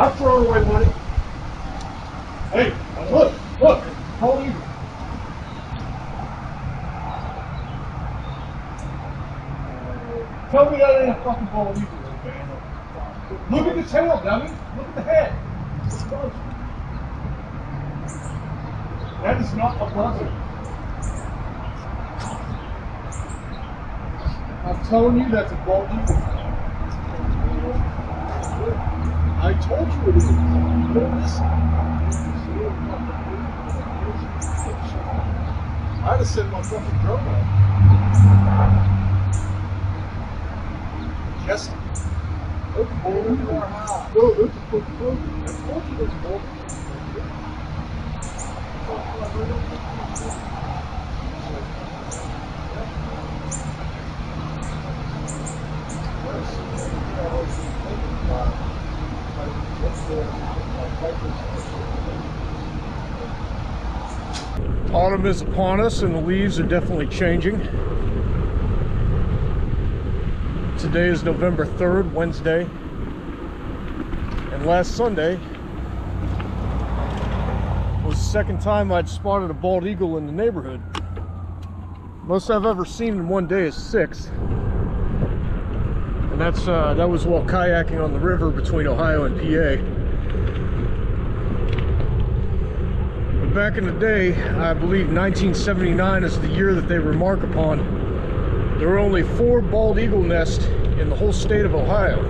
I've thrown away money. Hey, look, hold you. Tell me that ain't a fucking bald eagle, man. Look at the tail, dummy. Look at the head. That is not a buzzard. I'm telling you that's a bald eagle. I told you it is. Don't listen. I'd have sent my fucking drone out. Yes. That's bald eagle. No, that's a fucking bald eagle. I told you that's a bald eagle. Autumn is upon us and the leaves are definitely changing. Today is November 3rd, Wednesday. And last Sunday was the second time I'd spotted a bald eagle in the neighborhood. Most I've ever seen in one day is 6. And that was while kayaking on the river between Ohio and PA. But back in the day, I believe 1979 is the year that they remark upon, there were only 4 bald eagle nests in the whole state of Ohio.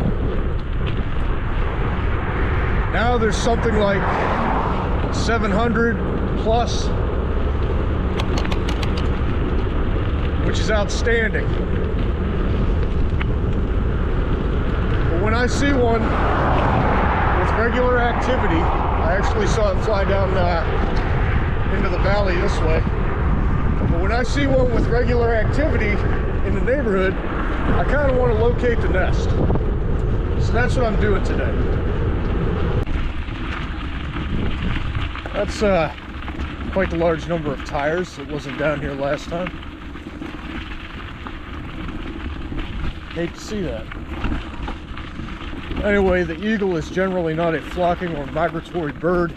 Now there's something like 700 plus, which is outstanding. But when I see one with regular activity, I actually saw it fly down into the valley this way. But when I see one with regular activity in the neighborhood, I kind of want to locate the nest. So that's what I'm doing today. That's quite the large number of tires that wasn't down here last time. Hate to see that. Anyway, the eagle is generally not a flocking or migratory bird.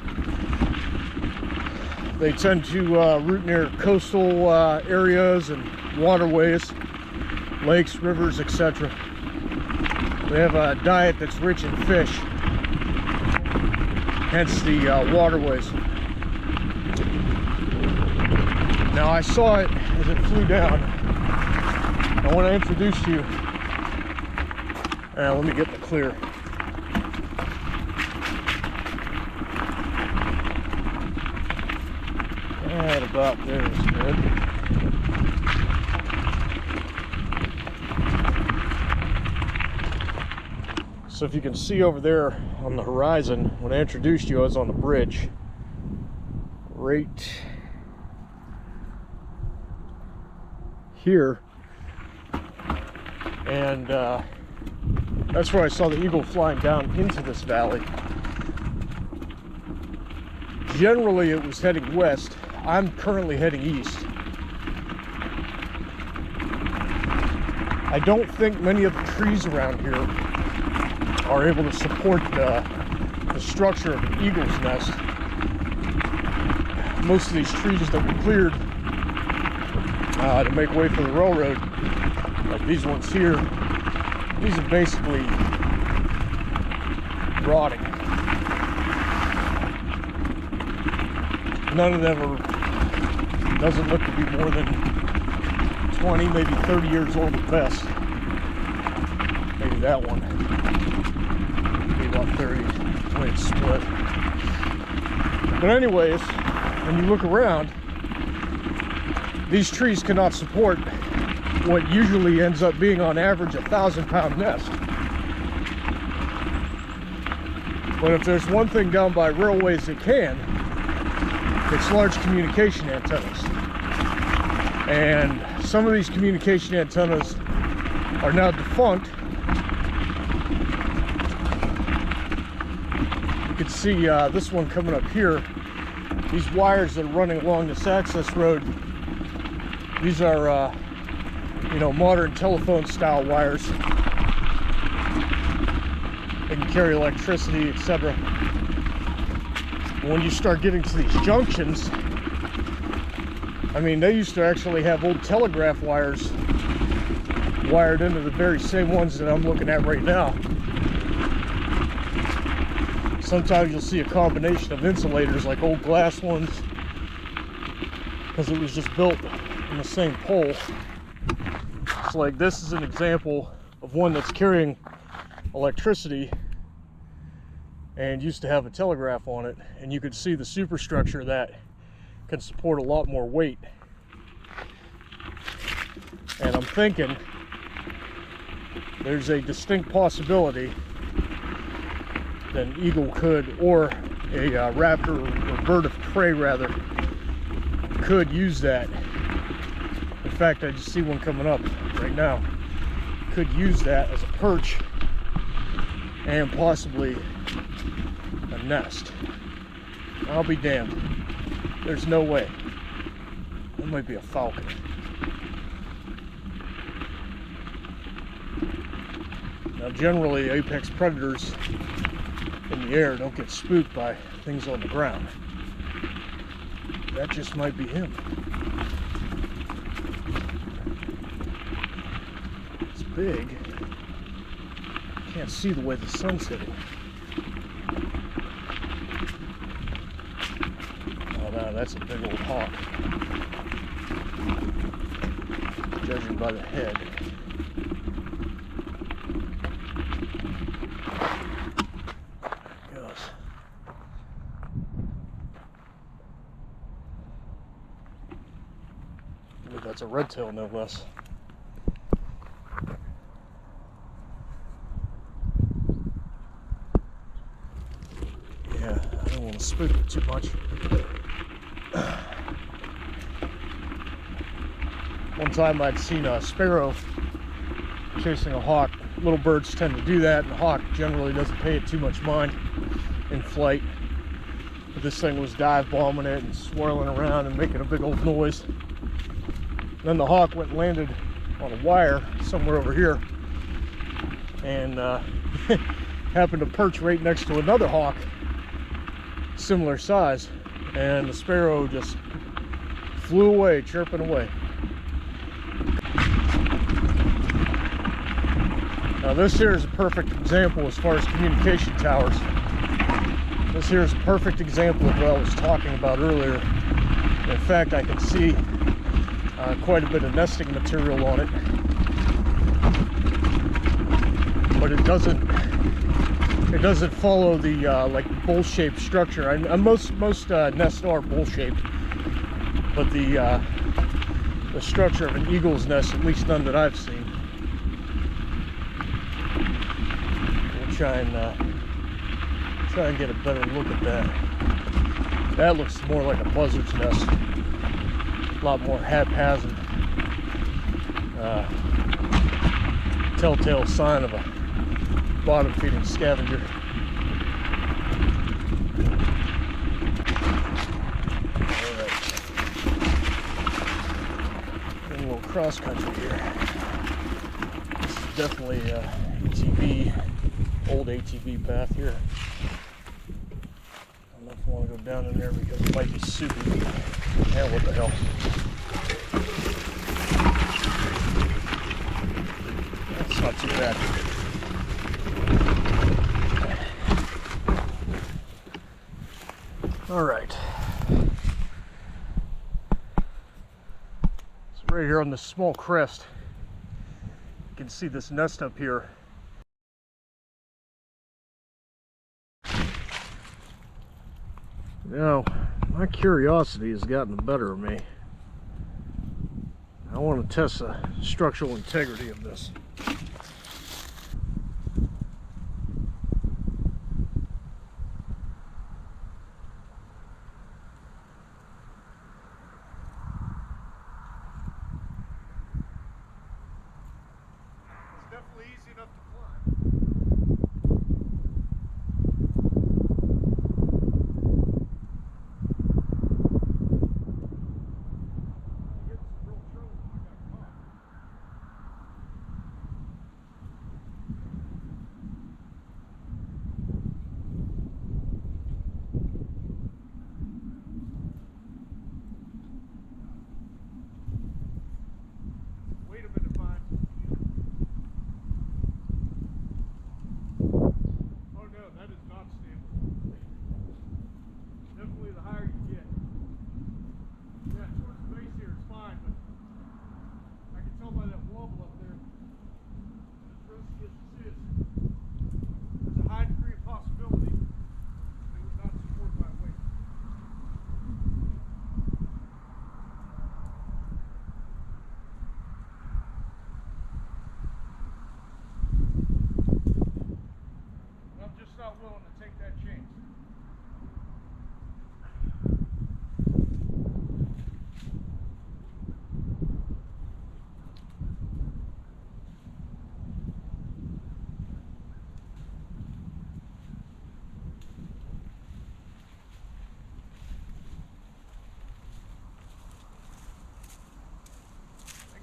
They tend to root near coastal areas and waterways, lakes, rivers, etc. They have a diet that's rich in fish, hence the waterways. Now I saw it as it flew down, and when I introduced you, let me get the clear. Right about there is good. So if you can see over there on the horizon, when I introduced you, I was on the bridge right here, and that's where I saw the eagle flying down into this valley. Generally it was heading west. I'm currently heading east. I don't think many of the trees around here are able to support the structure of an eagle's nest. Most of these trees that we cleared to make way for the railroad, like these ones here, these are basically rotting. None of them doesn't look to be more than 20, maybe 30 years old at best. Maybe that one. Maybe about 30, the way it's split. But anyways, when you look around, these trees cannot support what usually ends up being on average a 1,000-pound nest. But if there's one thing down by railways that can, it's large communication antennas. And some of these communication antennas are now defunct. You can see this one coming up here. These wires that are running along this access road, these are you know, modern telephone style wires. They can carry electricity, etc. When you start getting to these junctions, I mean, they used to actually have old telegraph wires wired into the very same ones that I'm looking at right now. Sometimes you'll see a combination of insulators, like old glass ones, because it was just built in the same pole. So like this is an example of one that's carrying electricity and used to have a telegraph on it, and you could see the superstructure that can support a lot more weight. And I'm thinking there's a distinct possibility that an eagle could, or a raptor or bird of prey rather, could use that. In fact, I just see one coming up right now. Could use that as a perch and possibly a nest. I'll be damned. There's no way. That might be a falcon. Now generally apex predators in the air don't get spooked by things on the ground. That just might be him. It's big. Can't see the way the sun's hitting. Oh no, that's a big old hawk. Judging by the head. There it goes. I believe that's a red tail, no less. Yeah, I don't want to spook it too much. One time I'd seen a sparrow chasing a hawk. Little birds tend to do that, and the hawk generally doesn't pay it too much mind in flight. But this thing was dive bombing it and swirling around and making a big old noise. Then the hawk went and landed on a wire somewhere over here, and happened to perch right next to another hawk similar size, and the sparrow just flew away, chirping away. Now this here is a perfect example as far as communication towers. This here is a perfect example of what I was talking about earlier. In fact, I can see quite a bit of nesting material on it, but it doesn't follow the like bowl-shaped structure. Most nests are bowl-shaped, but the structure of an eagle's nest, at least none that I've seen. We'll try and get a better look at that. That looks more like a buzzard's nest. A lot more haphazard. Telltale sign of a bottom-feeding scavenger. Alright. A little cross-country here. This is definitely ATV, old ATV path here. I don't know if I want to go down in there because it might be soupy. Yeah, what the hell. That's not too bad. All right. So right here on this small crest, you can see this nest up here. Now, my curiosity has gotten the better of me. I want to test the structural integrity of this. It's definitely easy enough to climb.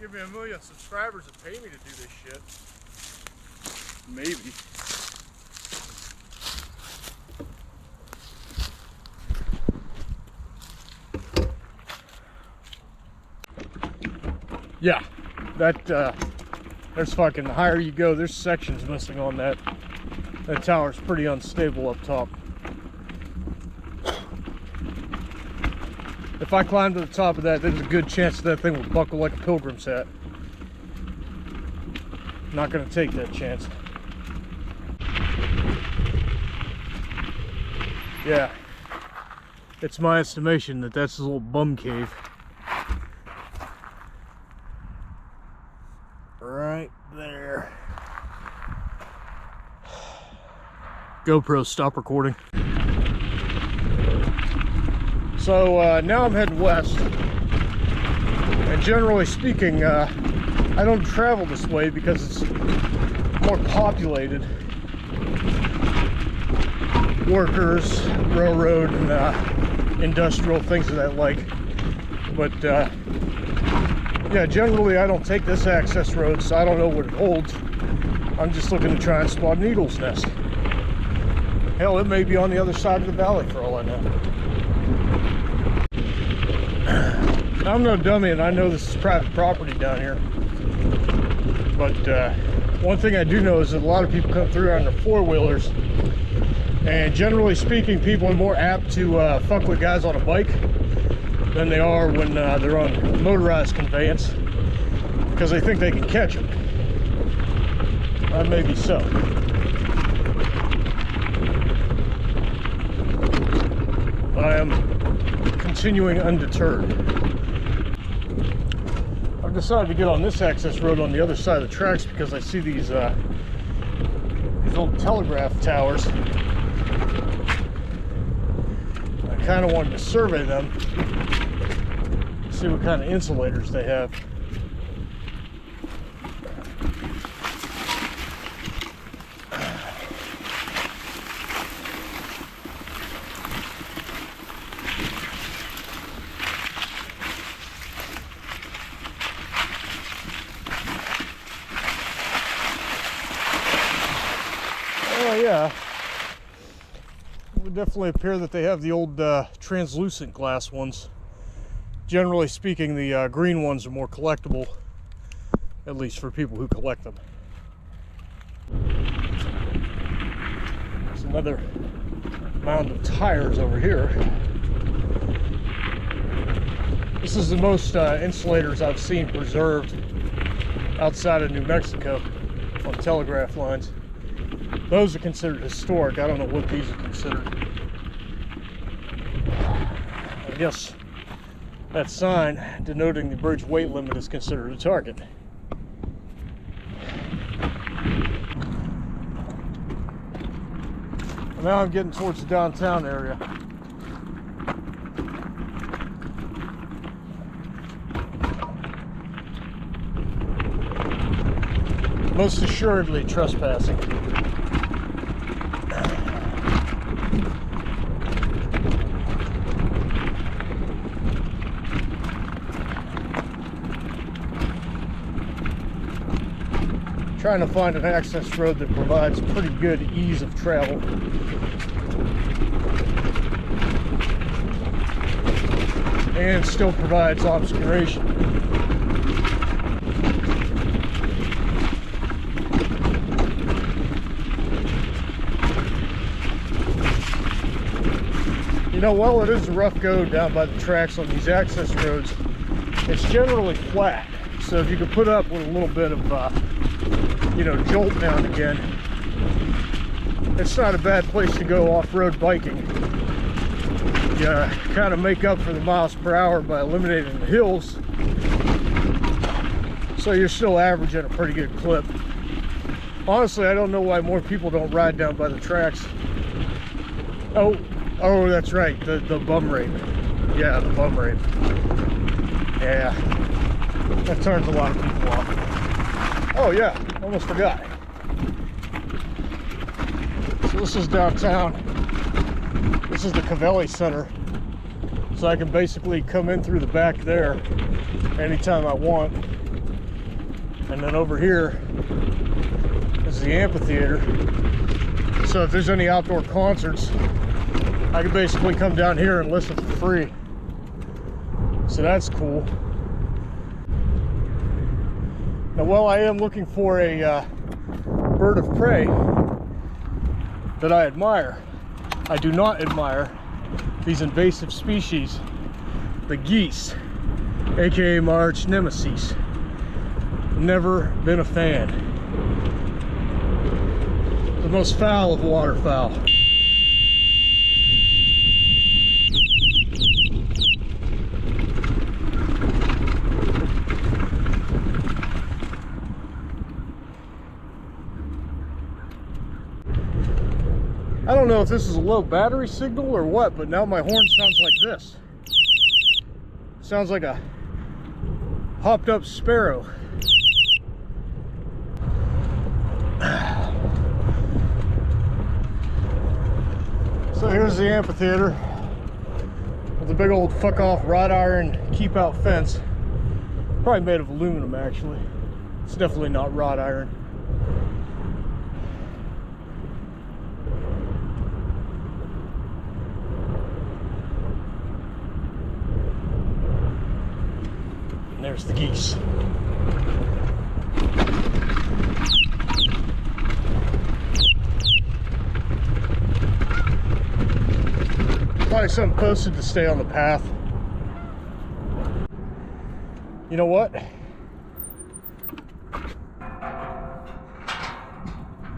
Give me 1 million subscribers and pay me to do this shit. Maybe. Yeah, that there's fucking, the higher you go, there's sections missing on that. That tower's pretty unstable up top. If I climb to the top of that, there's a good chance that thing will buckle like a pilgrim's hat. Not gonna take that chance. Yeah, it's my estimation that that's a little bum cave. Right there. GoPro, stop recording. So now I'm heading west, and generally speaking, I don't travel this way because it's more populated. Workers, railroad, and industrial, things of that like. But yeah, generally I don't take this access road, so I don't know what it holds. I'm just looking to try and spot an eagle's nest. Hell, it may be on the other side of the valley for all I know. I'm no dummy, and I know this is private property down here. But one thing I do know is that a lot of people come through on their four-wheelers. And generally speaking, people are more apt to fuck with guys on a bike than they are when they're on motorized conveyance, because they think they can catch them. That may be so. But I am continuing undeterred. I've decided to get on this access road on the other side of the tracks because I see these old telegraph towers. I kind of wanted to survey them, see what kind of insulators they have. Oh yeah, it would definitely appear that they have the old translucent glass ones. Generally speaking, the green ones are more collectible, at least for people who collect them. There's another mound of tires over here. This is the most insulators I've seen preserved outside of New Mexico on telegraph lines. Those are considered historic. I don't know what these are considered. I guess that sign denoting the bridge weight limit is considered a target. Now I'm getting towards the downtown area. Most assuredly trespassing. Trying to find an access road that provides pretty good ease of travel. And still provides obscuration. You know, while it is a rough go down by the tracks on these access roads, it's generally flat. So if you could put up with a little bit of you know, jolt now and again, it's not a bad place to go off-road biking. You kind of make up for the miles per hour by eliminating the hills, so you're still averaging a pretty good clip. Honestly, I don't know why more people don't ride down by the tracks. Oh, that's right, the bum rape. Yeah, the bum rape. Yeah, that turns a lot of people off. Oh yeah, almost forgot. So this is downtown. This is the Cavelli Center. So I can basically come in through the back there anytime I want. And then over here is the amphitheater. So if there's any outdoor concerts, I can basically come down here and listen for free. So that's cool. Now, while I am looking for a bird of prey that I admire, I do not admire these invasive species, the geese, aka my arch nemesis. Never been a fan. The most foul of waterfowl. I don't know if this is a low battery signal or what, but now my horn sounds like this. Sounds like a hopped up sparrow. So here's the amphitheater with a big old fuck off wrought iron keep out fence. Probably made of aluminum actually. It's definitely not wrought iron. And there's the geese. Probably something posted to stay on the path. You know what?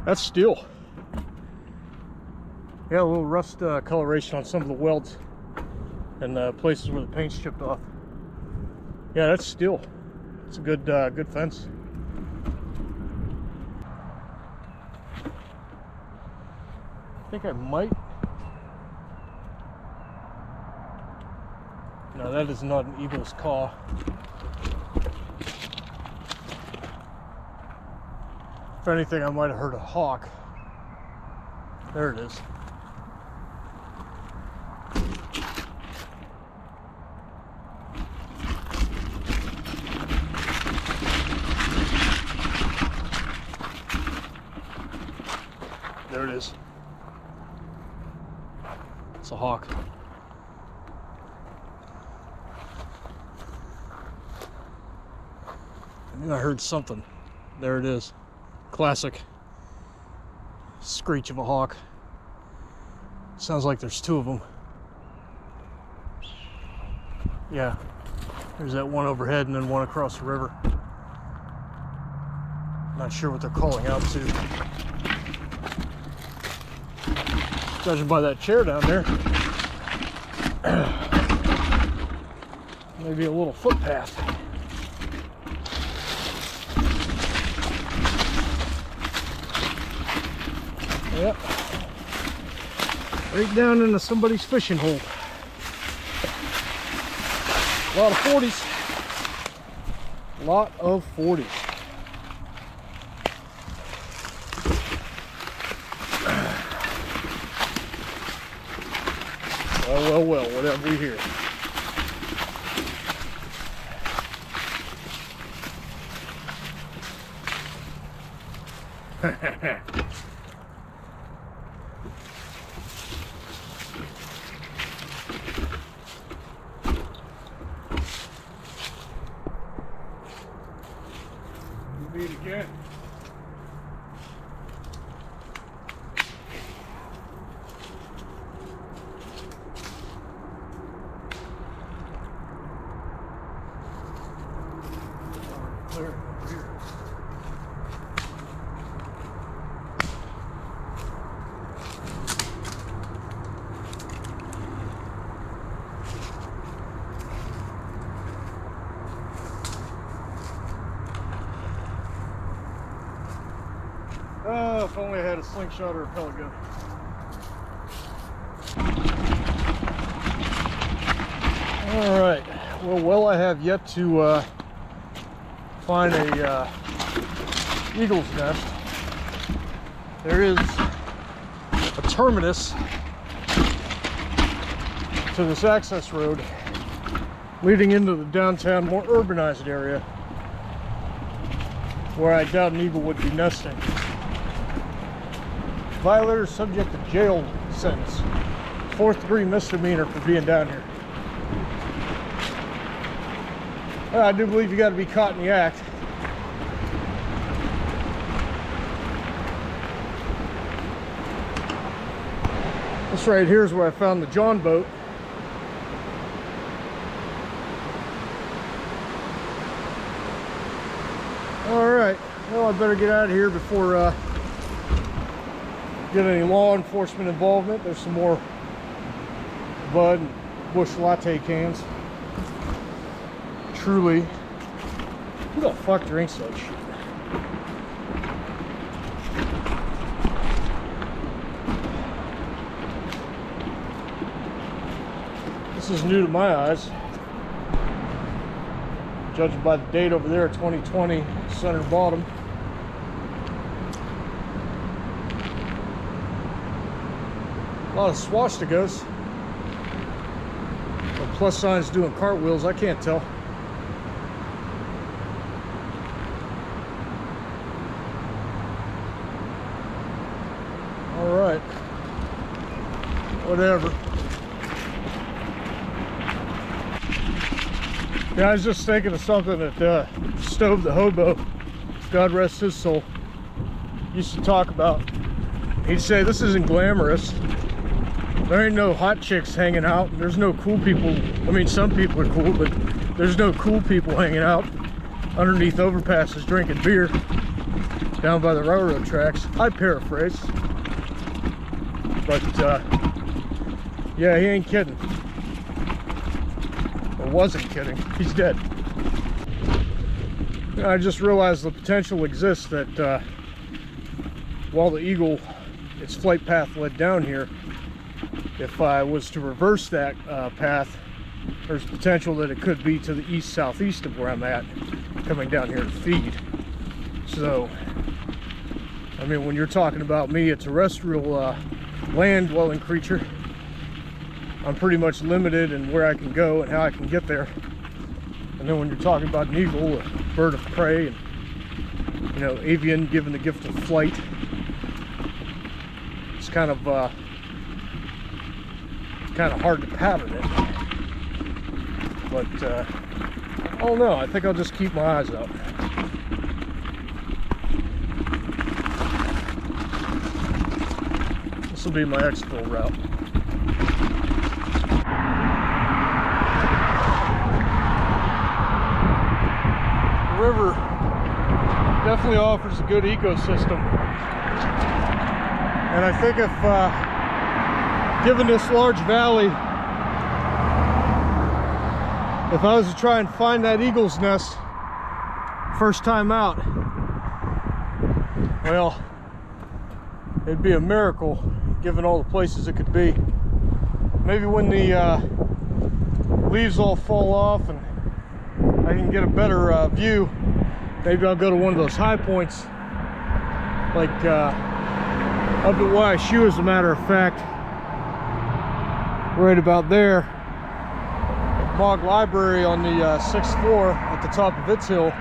That's steel. Yeah, a little rust coloration on some of the welds and places where the paint's chipped off. Yeah, that's steel. It's a good good fence. I think I might. No, that is not an eagle's caw. If anything, I might have heard a hawk. There it is. There it is. It's a hawk. I knew I heard something. There it is. Classic screech of a hawk. Sounds like there's two of them. Yeah, there's that one overhead and then one across the river. Not sure what they're calling out to. Judging by that chair down there, maybe a little footpath. Yep. Right down into somebody's fishing hole. A lot of 40s. A lot of 40s. Well, what have we here? Meet again. Clear over here. Oh, if only I had a slingshot or a pellet gun. All right. Well, I have yet to find a eagle's nest. There is a terminus to this access road leading into the downtown, more urbanized area. where I doubt an eagle would be nesting. Violator subject to jail sentence. 4th degree misdemeanor for being down here. I do believe you got to be caught in the act. This right here is where I found the John boat. All right, well, I better get out of here before get any law enforcement involvement. There's some more Bud and Bush latte cans. Truly, who the fuck drinks that shit? This is new to my eyes. Judging by the date over there, 2020, center bottom. A lot of swastikas. Or plus signs doing cartwheels, I can't tell. All right. Whatever. Yeah, I was just thinking of something that Stove the Hobo, God rest his soul, used to talk about. He'd say, this isn't glamorous. There ain't no hot chicks hanging out. There's no cool people. I mean, some people are cool, but there's no cool people hanging out underneath overpasses drinking beer down by the railroad tracks. I paraphrase. But, yeah, he ain't kidding. Wasn't kidding. He's dead. I just realized the potential exists that while the eagle, its flight path led down here, if I was to reverse that path, there's potential that it could be to the east-southeast of where I'm at, coming down here to feed. So, I mean, when you're talking about me, a terrestrial land-dwelling creature, I'm pretty much limited in where I can go and how I can get there. And then when you're talking about an eagle, a bird of prey, and, you know, avian given the gift of flight, it's kind of hard to pattern it. But I don't know. I think I'll just keep my eyes out. This will be my exfil route. River definitely offers a good ecosystem, and I think if given this large valley, if I was to try and find that eagle's nest first time out, well, it'd be a miracle given all the places it could be. Maybe when the leaves all fall off and I can get a better view, maybe I'll go to one of those high points, like up at YSU, as a matter of fact, right about there. Mog Library on the 6th floor at the top of its hill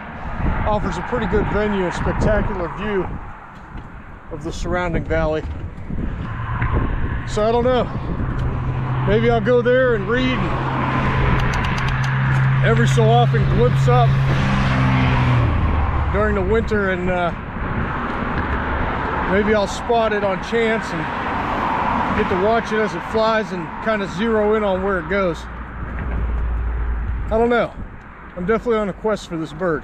offers a pretty good venue and spectacular view of the surrounding valley. So I don't know, maybe I'll go there and read, and every so often glimpse up during the winter, and maybe I'll spot it on chance and get to watch it as it flies and kind of zero in on where it goes. I don't know. I'm definitely on a quest for this bird.